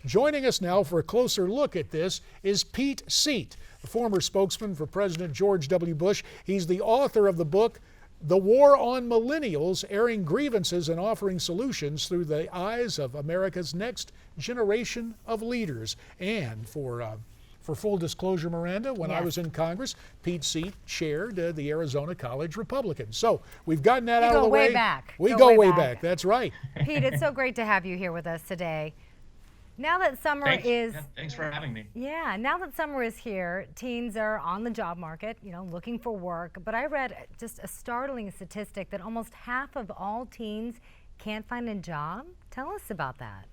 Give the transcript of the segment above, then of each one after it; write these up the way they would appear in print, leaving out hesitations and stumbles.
Joining us now for a closer look at this is Pete Seat, the former spokesman for President George W. Bush. He's the author of the book, The War on Millennials, airing grievances and offering solutions through the eyes of America's next generation of leaders. And for full disclosure, Miranda, when I was in Congress, Pete Seat chaired the Arizona College Republicans. So we've gotten that out of the way. We go way back. That's right. Pete, it's so great to have you here with us today. Now that summer Thanks for having me. Yeah, now that summer is here, teens are on the job market, looking for work. But I read just a startling statistic that almost half of all teens can't find a job. Tell us about that.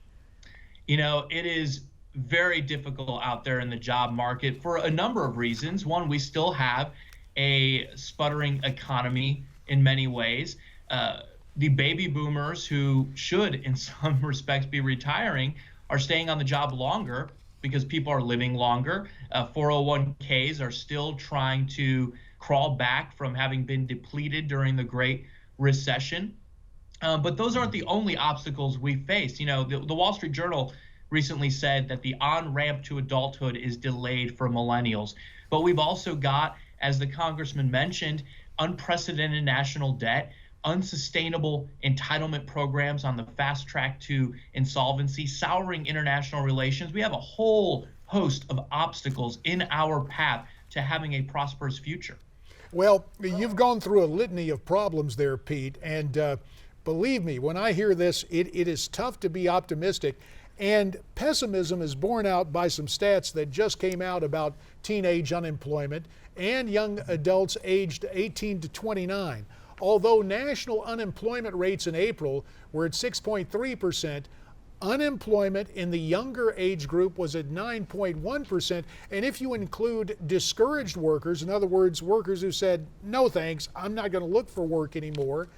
It is very difficult out there in the job market for a number of reasons. One, we still have a sputtering economy in many ways. The baby boomers who should, in some respects, be retiring are staying on the job longer because people are living longer. 401ks are still trying to crawl back from having been depleted during the Great Recession. But those aren't the only obstacles we face. The Wall Street Journal recently said that the on-ramp to adulthood is delayed for millennials. But we've also got, as the congressman mentioned, unprecedented national debt, unsustainable entitlement programs on the fast track to insolvency, souring international relations. We have a whole host of obstacles in our path to having a prosperous future. Well, you've gone through a litany of problems there, Pete, and believe me, when I hear this, it is tough to be optimistic. And pessimism is borne out by some stats that just came out about teenage unemployment and young adults aged 18 to 29. Although national unemployment rates in April were at 6.3%, unemployment in the younger age group was at 9.1%. And if you include discouraged workers, in other words, workers who said, no thanks, I'm not going to look for work anymore,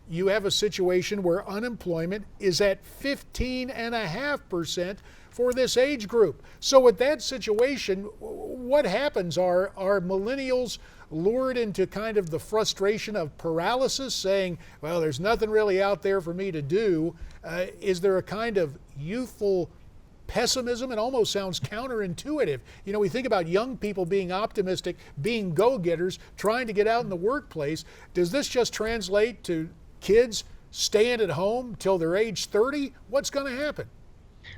you have a situation where unemployment is at 15.5% for this age group. So with that situation, what happens? Are millennials lured into kind of the frustration of paralysis, saying, well, there's nothing really out there for me to do? Is there a kind of youthful pessimism? It almost sounds counterintuitive. We think about young people being optimistic, being go-getters, trying to get out in the workplace. Does this just translate to kids staying at home till they're age 30? What's going to happen?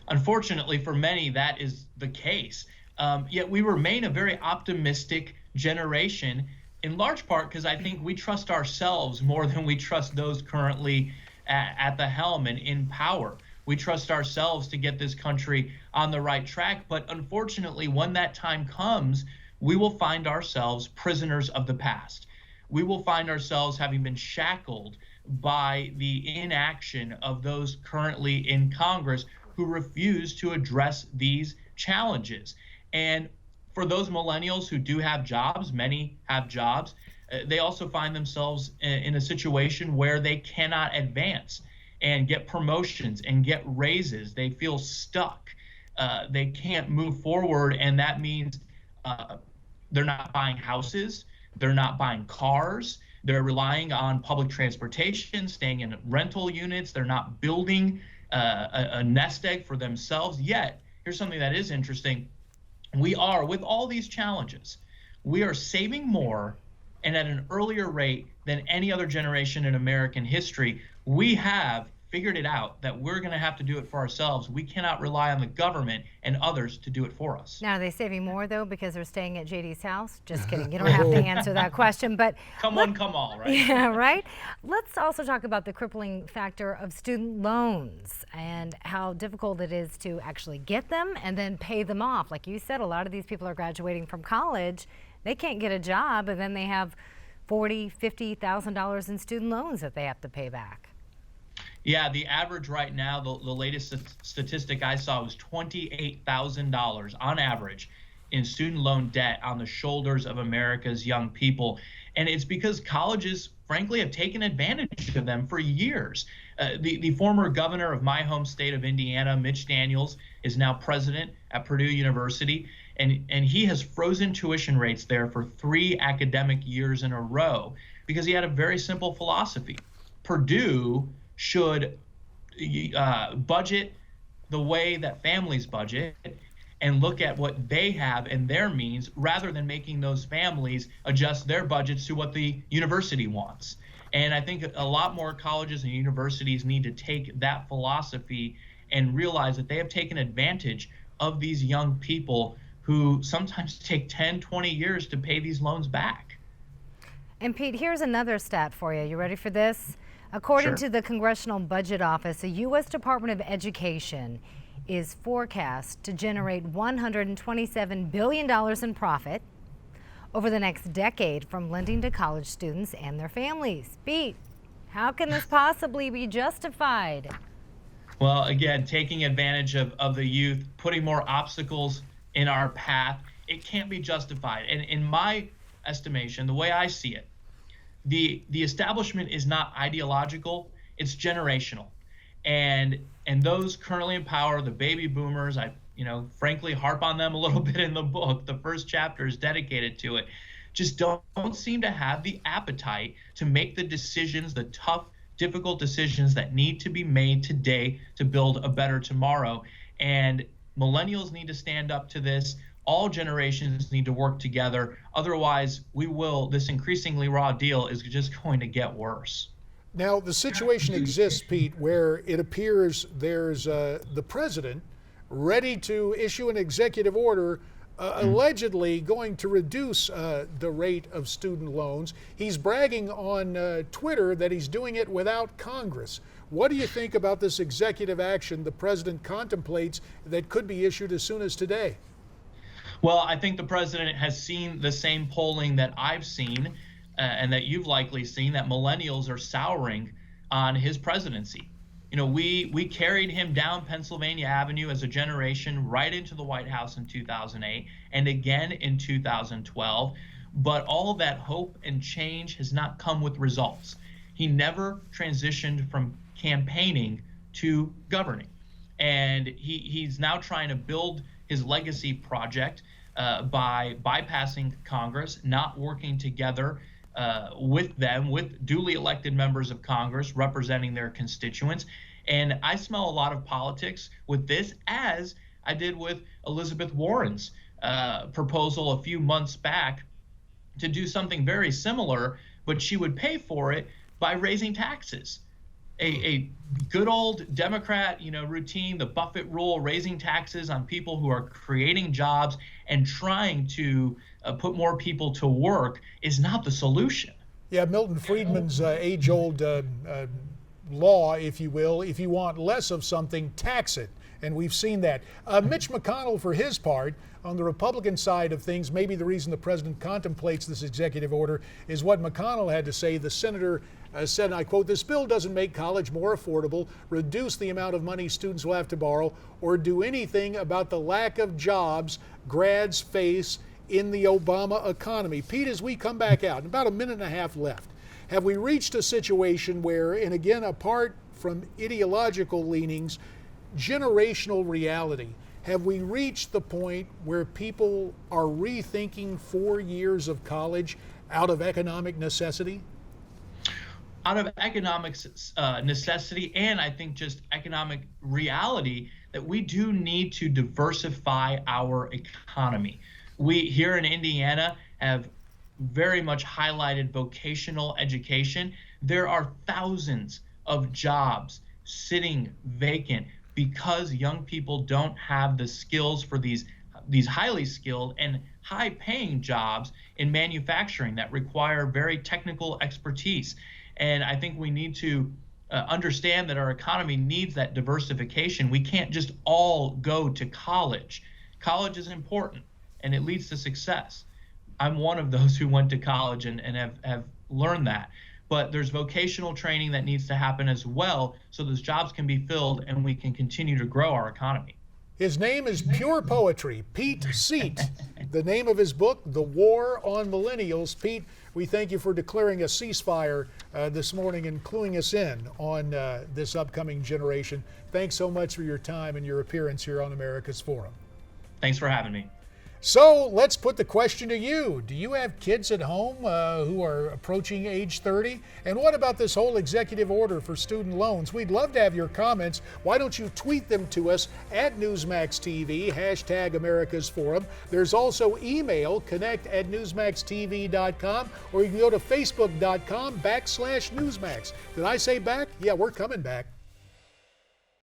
Unfortunately, for many, that is the case. Yet we remain a very optimistic generation, in large part because I think we trust ourselves more than we trust those currently at the helm and in power. We trust ourselves to get this country on the right track. But unfortunately, when that time comes, we will find ourselves prisoners of the past. We will find ourselves having been shackled by the inaction of those currently in Congress who refuse to address these challenges. And for those millennials who do have jobs, many have jobs, they also find themselves in a situation where they cannot advance and get promotions and get raises. They feel stuck. They can't move forward, and that means they're not buying houses, they're not buying cars, they're relying on public transportation, staying in rental units, they're not building a nest egg for themselves. Yet, here's something that is interesting. We are, with all these challenges, we are saving more and at an earlier rate than any other generation in American history. We have figured it out that we're going to have to do it for ourselves. We cannot rely on the government and others to do it for us. Now, are they saving more, though, because they're staying at JD's house? Just kidding. You don't have to answer that question. But come one, come all, right? Yeah, right? Let's also talk about the crippling factor of student loans and how difficult it is to actually get them and then pay them off. Like you said, a lot of these people are graduating from college. They can't get a job, and then they have $40,000, $50,000 in student loans that they have to pay back. Yeah, the average right now, the latest statistic I saw was $28,000 on average in student loan debt on the shoulders of America's young people. And it's because colleges, frankly, have taken advantage of them for years. The former governor of my home state of Indiana, Mitch McConnell, is now president at Purdue University, and he has frozen tuition rates there for 3 academic years in a row because he had a very simple philosophy. Purdue should budget the way that families budget and look at what they have and their means, rather than making those families adjust their budgets to what the university wants. And I think a lot more colleges and universities need to take that philosophy and realize that they have taken advantage of these young people who sometimes take 10, 20 years to pay these loans back. And Pete, here's another stat for you. You ready for this? According to the Congressional Budget Office, the U.S. Department of Education is forecast to generate $127 billion in profit over the next decade from lending to college students and their families. Pete, how can this possibly be justified? Well, again, taking advantage of the youth, putting more obstacles in our path, it can't be justified. And in my estimation, the way I see it, the establishment is not ideological, it's generational. And those currently in power, the baby boomers, I frankly harp on them a little bit in the book. The first chapter is dedicated to it. Just don't seem to have the appetite to make the decisions, the tough, difficult decisions that need to be made today to build a better tomorrow. And millennials need to stand up to this. All generations need to work together. Otherwise, this increasingly raw deal is just going to get worse. Now, the situation exists, Pete, where it appears there's the president ready to issue an executive order allegedly going to reduce the rate of student loans. He's bragging on Twitter that he's doing it without Congress. What do you think about this executive action the president contemplates that could be issued as soon as today? Well, I think the president has seen the same polling that I've seen and that you've likely seen, that millennials are souring on his presidency. We carried him down Pennsylvania Avenue as a generation right into the White House in 2008 and again in 2012. But all of that hope and change has not come with results. He never transitioned from campaigning to governing. And he's now trying to build his legacy project by bypassing Congress, not working together with duly elected members of Congress representing their constituents. And I smell a lot of politics with this, as I did with Elizabeth Warren's proposal a few months back to do something very similar, but she would pay for it by raising taxes. A good old Democrat, routine, the Buffett rule, raising taxes on people who are creating jobs and trying to put more people to work is not the solution. Yeah, Milton Friedman's age-old law, if you will, if you want less of something, tax it. And we've seen that. Mitch McConnell, for his part, on the Republican side of things, maybe the reason the president contemplates this executive order is what McConnell had to say. The senator said, and I quote, "This bill doesn't make college more affordable, reduce the amount of money students will have to borrow, or do anything about the lack of jobs grads face in the Obama economy." Pete, as we come back out, about a minute and a half left, have we reached a situation where, and again, apart from ideological leanings, generational reality, have we reached the point where people are rethinking 4 years of college out of economic necessity? Out of economic necessity, and I think just economic reality, that we do need to diversify our economy. We here in Indiana have very much highlighted vocational education. There are thousands of jobs sitting vacant because young people don't have the skills for these highly skilled and high-paying jobs in manufacturing that require very technical expertise. And I think we need to understand that our economy needs that diversification. We can't just all go to college. College is important, and it leads to success. I'm one of those who went to college and have learned that. But there's vocational training that needs to happen as well, so those jobs can be filled and we can continue to grow our economy. His name is Pure Poetry, Pete Seat. The name of his book, The War on Millennials. Pete, we thank you for declaring a ceasefire this morning and cluing us in on this upcoming generation. Thanks so much for your time and your appearance here on America's Forum. Thanks for having me. So let's put the question to you. Do you have kids at home who are approaching age 30? And what about this whole executive order for student loans? We'd love to have your comments. Why don't you tweet them to us at Newsmax TV, hashtag America's Forum. There's also email, connect@newsmaxtv.com, or you can go to facebook.com/Newsmax. Did I say back? Yeah, we're coming back.